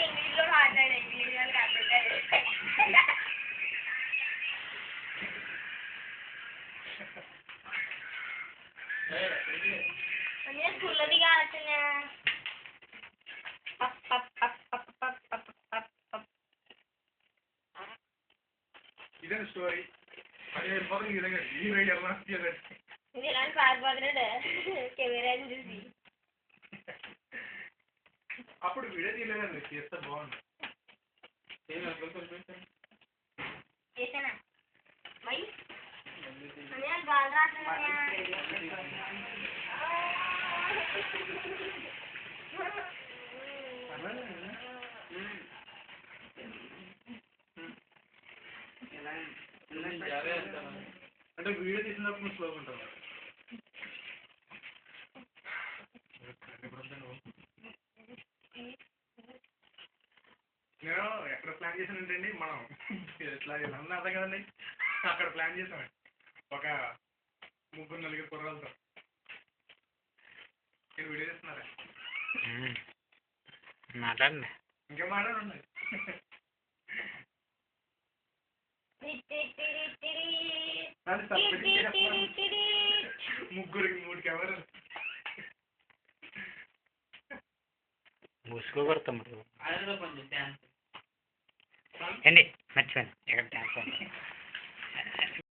ఇంగ్లీష్లో మాట్లాడే ఇంగ్లీష్ కాకపోతే స్కూల్లో దిగాల్సిన ఇదే స్టోరీ ఇది ఇలాంటి పారిపోతున్నాడు కెమెరాని చూసి అప్పుడు వీడియో తీయలేదండి చేస్తే బాగుంది చేసానా మై గాలి రాట్లేదు అంటే వీడియో తీసినప్పుడు స్లోగా ఉంటుంది నేను ఎక్కడ ప్లాన్ చేసానంటండి మనం ఇట్లా అన్నీ అర్థం కదండి అక్కడ ప్లాన్ చేసామండి ఒక 3-4 కుర్రాలతో నేను వీడియో చేస్తున్నారా మాట్లాడండి ఇంకేం మాట్లాడండి ముగ్గురికి 3 కెమెరాలు మూసుకోగలుగుతాం అండి మర్చిపోయాను ఇక్కడ డ్యాన్స్